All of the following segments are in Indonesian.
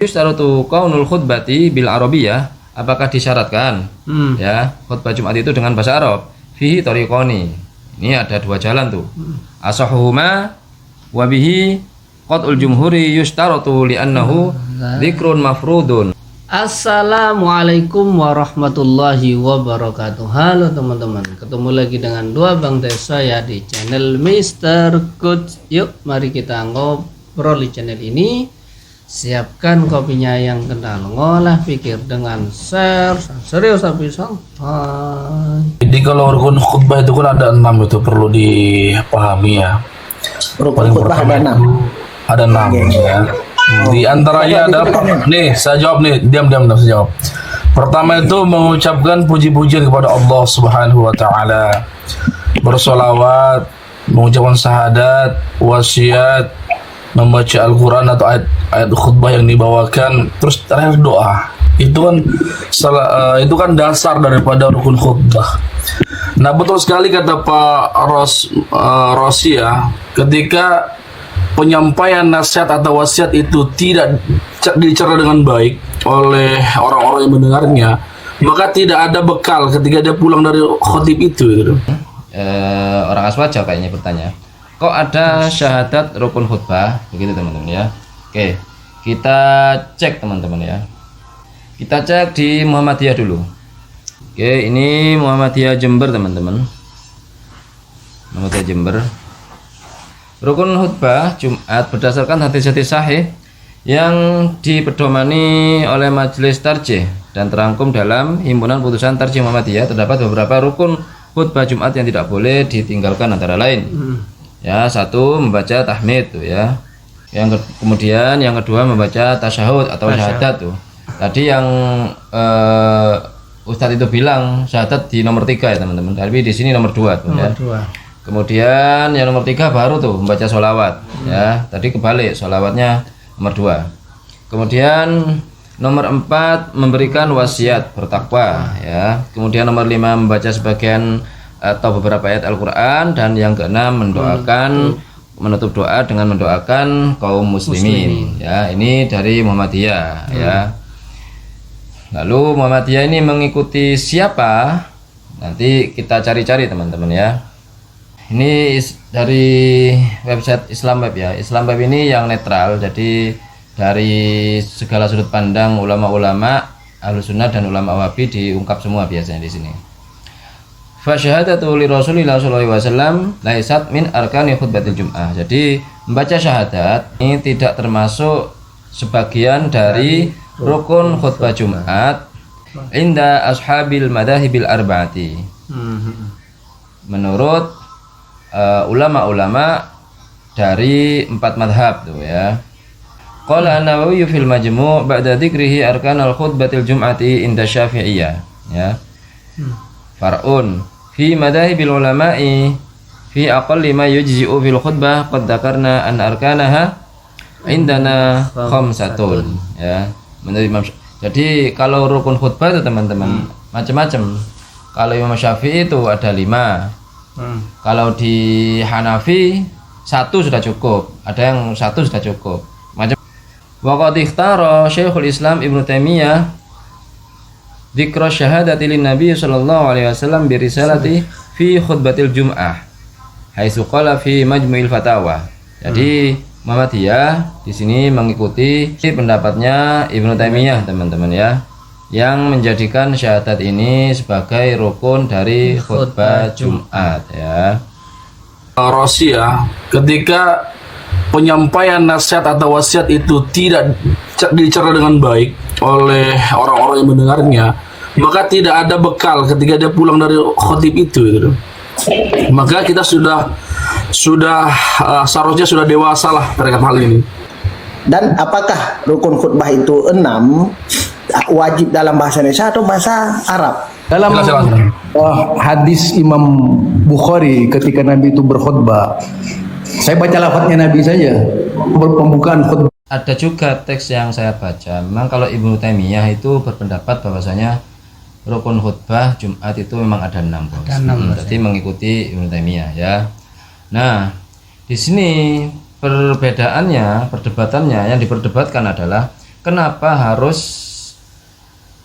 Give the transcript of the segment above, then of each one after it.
Yustaratu qaunul khutbati bil arabiyah, apakah disyaratkan ya khutbah Jumat itu dengan bahasa Arab? Fihi tariqani. Ini ada dua jalan tuh. Asahuhuma wa bihi qatul jumhuri yustaratu li'annahu dzikrun mafrudun. Assalamualaikum warahmatullahi wabarakatuh. Halo teman-teman, ketemu lagi dengan dua bang desa ya di channel Mr. Coach. Yuk mari kita ngobrol di channel ini. Siapkan kopinya yang kental, ngolah pikir dengan share serius tapi santai. Jadi kalau rukun khutbah itu kan ada 6, itu perlu dipahami ya. Rukun khutbah ada 6. Ada 6 ya. Di antaranya ada nih, saya jawab nih, diam saya jawab. Pertama itu mengucapkan puji-pujian kepada Allah Subhanahu wa taala. Bersolawat, mengucapkan syahadat, wasiat, membaca Al-Quran atau ayat khutbah yang dibawakan, terus terakhir doa. Itu kan dasar daripada rukun khutbah. Nah, betul sekali kata Pak Rosi ya, ketika penyampaian nasihat atau wasiat itu tidak dicerna dengan baik oleh orang-orang yang mendengarnya, maka tidak ada bekal ketika dia pulang dari khotib itu gitu. Orang Aswaja kayaknya bertanya, kok ada syahadat rukun khutbah begitu teman-teman ya. Oke, kita cek teman-teman ya. Kita cek di Muhammadiyah dulu. Oke, ini Muhammadiyah Jember teman-teman. Muhammadiyah Jember. Rukun khutbah Jumat berdasarkan hadis-hadis sahih yang dipedomani oleh Majelis Tarjih dan terangkum dalam Himpunan Putusan Tarjih Muhammadiyah, terdapat beberapa rukun khutbah Jumat yang tidak boleh ditinggalkan, antara lain ya, 1 membaca tahmid tuh ya, kemudian yang kedua membaca tasyahud atau syahadat tuh. Tadi yang Ustadz itu bilang syahadat di nomor 3 ya teman-teman, tapi di sini nomor 2 tuh ya. Kemudian yang nomor 3 baru tuh membaca sholawat ya, tadi kebalik, sholawatnya nomor 2. Kemudian nomor 4 memberikan wasiat bertakwa ya. Kemudian nomor 5 membaca sebagian atau beberapa ayat Al-Quran, dan yang keenam mendoakan, menutup doa dengan mendoakan kaum muslimin ya. Ini dari Muhammadiyah ya. Lalu Muhammadiyah ini mengikuti siapa? Nanti kita cari-cari teman-teman ya. Ini dari website Islam Web ya. Islam Web ini yang netral, jadi dari segala sudut pandang ulama-ulama Ahlussunnah dan ulama Wahabi diungkap semua biasanya di sini. Fa syahadatu li Rasulillah sallallahu alaihi wasallam laisat min arkani khutbatil Jum'ah. Jadi membaca syahadat ini tidak termasuk sebagian dari rukun khutbah Jumat inda ashabil madhahibil arba'ati. Menurut ulama-ulama dari 4 madhab tuh ya. Qala an-Nawawi fil Majmu' ba'da dzikrihi arkanal khutbatil Jum'ati inda Syafi'iyah ya. Far'un fi madhahibil ulama'i fi aqalli ma yujzi'u fil khutbah qad dzakarna an arkanaha indana khamsatun ya. Menurut Imam jadi kalau rukun khutbah itu teman-teman macam-macam. Kalau Imam Syafi'i itu ada 5. Kalau di Hanafi 1 sudah cukup, ada yang 1 sudah cukup. Macam waqad ikhtara Syekhul Islam Ibnu Taimiyah dzikra syahadati lin Nabi sallallahu alaihi wasallam bi risalati fi khutbatil Jum'ah haitsu qala fi Majmu'il Fatawa. Jadi Muhammadiyah di sini mengikuti pendapatnya Ibnu Taimiyah teman-teman ya, yang menjadikan syahadat ini sebagai rukun dari khutbah Jumat ya. Rosi ya, ketika penyampaian nasihat atau wasiat itu tidak dicerna dengan baik oleh orang-orang yang mendengarnya, maka tidak ada bekal ketika dia pulang dari khotib itu gitu. Maka kita sudah seharusnya sudah dewasa lah terkait hal ini. Dan apakah rukun khutbah itu 6 wajib dalam bahasa Indonesia atau bahasa Arab? Dalam hadis Imam Bukhari ketika Nabi itu berkhutbah, saya baca lafadznya Nabi saja, pembukaan khutbah. Ada juga teks yang saya baca, memang kalau Ibnu Taimiyah itu berpendapat bahwasanya rukun khutbah Jumat itu memang ada 6 bos. Jadi mengikuti Ibnu Taimiyah ya. Nah, di sini perdebatannya yang diperdebatkan adalah kenapa harus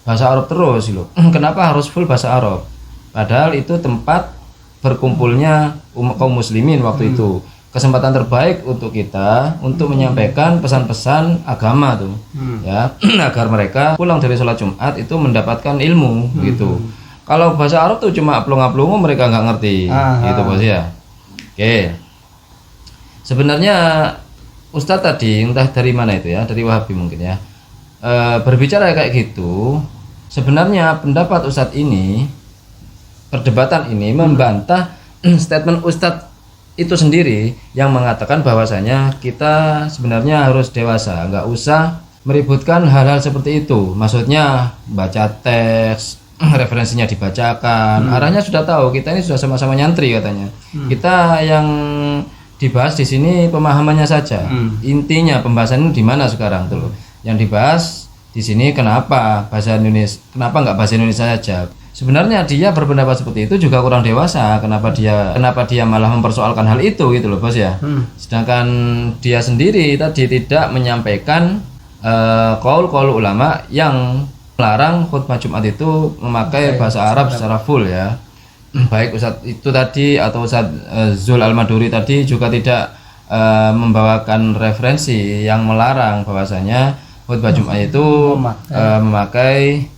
bahasa Arab terus loh? Kenapa harus full bahasa Arab? Padahal itu tempat berkumpulnya kaum muslimin waktu itu. Kesempatan terbaik untuk kita untuk menyampaikan pesan-pesan agama tuh, ya, agar mereka pulang dari sholat Jumat itu mendapatkan ilmu gitu. Kalau bahasa Arab tuh cuma aplung-aplung mereka nggak ngerti, gitu bos ya. Oke. Sebenarnya Ustadz tadi entah dari mana itu ya, dari Wahabi mungkin ya, berbicara kayak gitu. Sebenarnya pendapat Ustadz ini, perdebatan ini membantah statement Ustadz itu sendiri yang mengatakan bahwasanya kita sebenarnya harus dewasa, nggak usah meributkan hal-hal seperti itu. Maksudnya baca teks, referensinya dibacakan, arahnya sudah tahu, kita ini sudah sama-sama nyantri katanya. Kita yang dibahas di sini pemahamannya saja. Intinya pembahasan ini di mana sekarang tuh? Yang dibahas di sini kenapa bahasa Indonesia, kenapa nggak bahasa Indonesia saja? Sebenarnya dia berpendapat seperti itu juga kurang dewasa. Kenapa dia malah mempersoalkan hal itu gitu loh bos ya. Sedangkan dia sendiri tadi tidak menyampaikan qaul ulama yang melarang khutbah Jumat itu memakai bahasa Arab secara full ya. Baik Ustadz itu tadi atau Ustadz Zul Al-Maduri tadi juga tidak membawakan referensi yang melarang bahwasanya khutbah Jumat itu memakai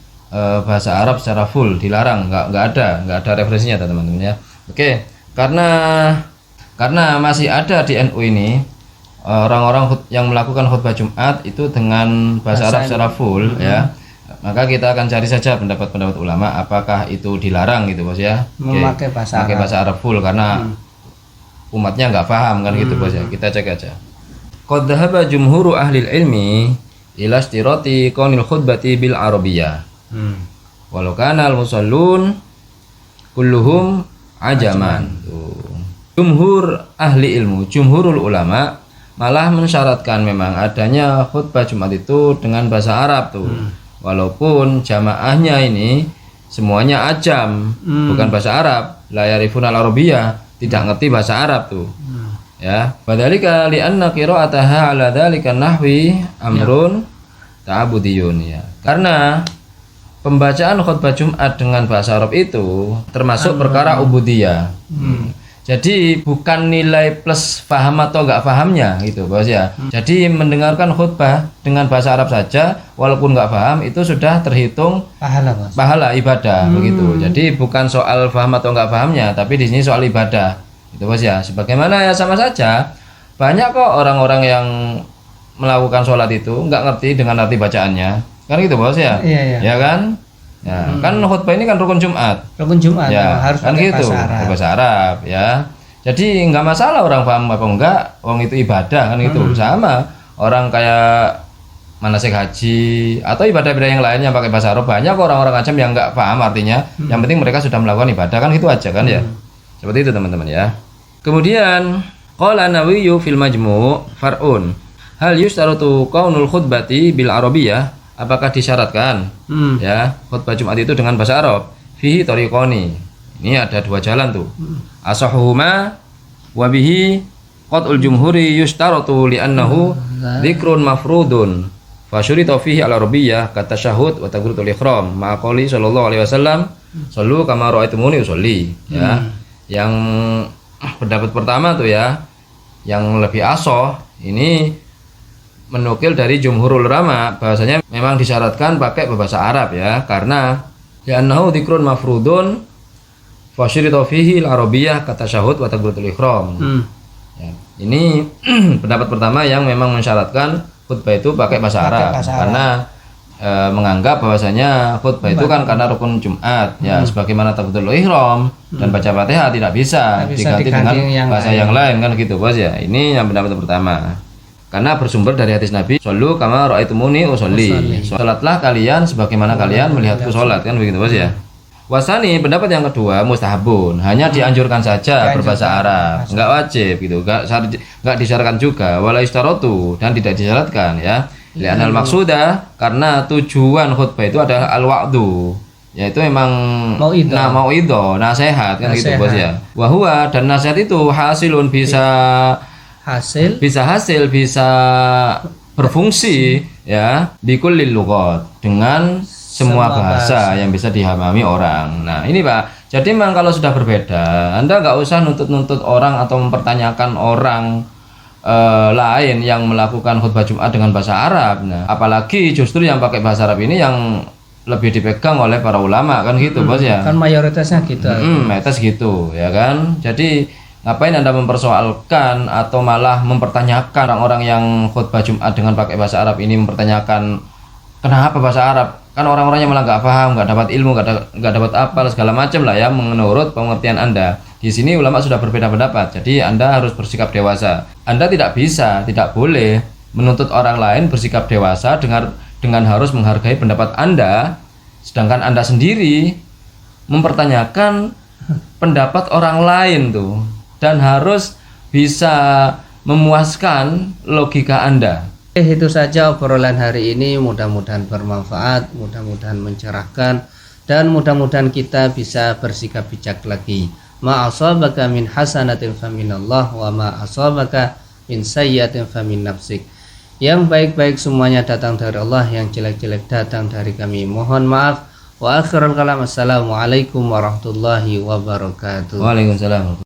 bahasa Arab secara full, dilarang, nggak ada referensinya teman-teman ya. Oke, karena masih ada di NU ini orang-orang yang melakukan khutbah Jumat itu dengan bahasa Arab secara full ya, maka kita akan cari saja pendapat-pendapat ulama apakah itu dilarang gitu bos ya. Memakai bahasa Arab full karena umatnya nggak paham kan gitu bos ya. Kita cek aja. Qad dhahaba jumhuru ahli ilmi ila istirati qaunil khutbati bil arabiyyah. Walau kana al-musallun kulluhum ajaman. Jumhur ahli ilmu, jumhurul ulama malah mensyaratkan memang adanya khutbah Jumat itu dengan bahasa Arab tuh. Walaupun jamaahnya ini semuanya ajam, bukan bahasa Arab, la yarifuna al-arabiyyah, tidak ngerti bahasa Arab tuh. Ya, padhalika li anna qira'ataha ala dzalika nahwi amrun ta'budiyun ya. Karena pembacaan khutbah Jumat dengan bahasa Arab itu termasuk perkara ubudiyah. Jadi bukan nilai plus paham atau enggak pahamnya gitu bos ya. Jadi mendengarkan khutbah dengan bahasa Arab saja walaupun enggak paham itu sudah terhitung pahala ibadah begitu. Jadi bukan soal paham atau enggak pahamnya, tapi di sini soal ibadah. Itu bos ya. Sebagaimana ya sama saja banyak kok orang-orang yang melakukan sholat itu enggak ngerti dengan arti bacaannya. Kan gitu bos ya. Iya. Ya kan? Ya, kan khutbah ini kan rukun Jumat. Ya, harus kan gitu. Bahasa Arab ya. Jadi nggak masalah orang paham apa enggak, orang itu ibadah kan gitu. Sama orang kayak manasik haji atau ibadah-ibadah yang lainnya pakai bahasa Arab, banyak orang-orang ajam yang nggak paham artinya. Yang penting mereka sudah melakukan ibadah kan gitu aja kan ya. Seperti itu teman-teman ya. Kemudian qala Nawawi fil Majmu' far'un. Hal yustaratu qaunul khutbati bil arabiyyah? Apakah disyaratkan ya khutbah Jumat itu dengan bahasa Arab? Fihi tariqani. Ini ada dua jalan tuh. Asahuhuma wa bihi qat'ul jumhuri yustaratu li'annahu dzikrun mafrudun. Fa syurita fihi al-arabiyyah kata syahud wa takbiratul ihram. Ma'a qouli sallallahu alaihi wasallam, "Shallu kama ra'aitumuni usolli." Ya. Yang pendapat pertama tuh ya, yang lebih asoh ini menukil dari jumhurul ulama bahwasanya memang disyaratkan pakai bahasa Arab ya, karena li'annahu dzikrun mafrudun fa syurita fihi al-arabiyyah kata syahud wa takbiratul ihram. Ya, ini pendapat pertama yang memang mensyaratkan khutbah itu pakai bahasa Arab karena menganggap bahwasanya khutbah itu kan karena rukun Jumat ya, sebagaimana takbiratul ihram dan baca Fatihah tidak bisa diganti dengan bahasa yang lain kan gitu bos ya. Ini yang pendapat pertama. Karena bersumber dari hadis Nabi, "Shallu kama ra'aitumuni usolli." Salatlah kalian sebagaimana kalian melihatku salat kan begitu bos ya. Wasani pendapat yang kedua mustahabun, hanya dianjurkan saja berbahasa Arab, enggak wajib gitu, enggak disyaratkan juga, wala istaratu dan tidak disyaratkan ya. Li'anal maksuda karena tujuan khutbah itu adalah al-wa'du, yaitu memang mauidho, nasihat kan gitu bos ya. Wa huwa dan nasihat itu hasilun bisa berfungsi ya bikullil lughat, dengan semua bahasa yang bisa dipahami orang. Nah ini Pak, jadi memang kalau sudah berbeda, Anda nggak usah nuntut-nuntut orang atau mempertanyakan orang lain yang melakukan khutbah Jumat dengan bahasa Arab. Nah apalagi justru yang pakai bahasa Arab ini yang lebih dipegang oleh para ulama kan gitu Bos ya. Kan mayoritasnya gitu. Mayoritas gitu ya kan. Jadi ngapain Anda mempersoalkan atau malah mempertanyakan orang-orang yang khutbah Jumat dengan pakai bahasa Arab ini, mempertanyakan kenapa bahasa Arab? Kan orang-orangnya malah nggak paham, nggak dapat ilmu, nggak dapat apa segala macam lah ya menurut pengertian Anda. Di sini ulama sudah berbeda pendapat, jadi Anda harus bersikap dewasa. Anda tidak bisa, tidak boleh menuntut orang lain bersikap dewasa dengan harus menghargai pendapat Anda, sedangkan Anda sendiri mempertanyakan pendapat orang lain tuh, dan harus bisa memuaskan logika Anda. Itu saja obrolan hari ini, mudah-mudahan bermanfaat, mudah-mudahan mencerahkan, dan mudah-mudahan kita bisa bersikap bijak lagi. Ma asabaka min hasanatin faminallah wa ma asabaka min sayyiatin famin nafsik. Yang baik-baik semuanya datang dari Allah, yang jelek-jelek datang dari kami. Mohon maaf. Wa akhirul kalam, assalamualaikum warahmatullahi wabarakatuh. Waalaikumsalam.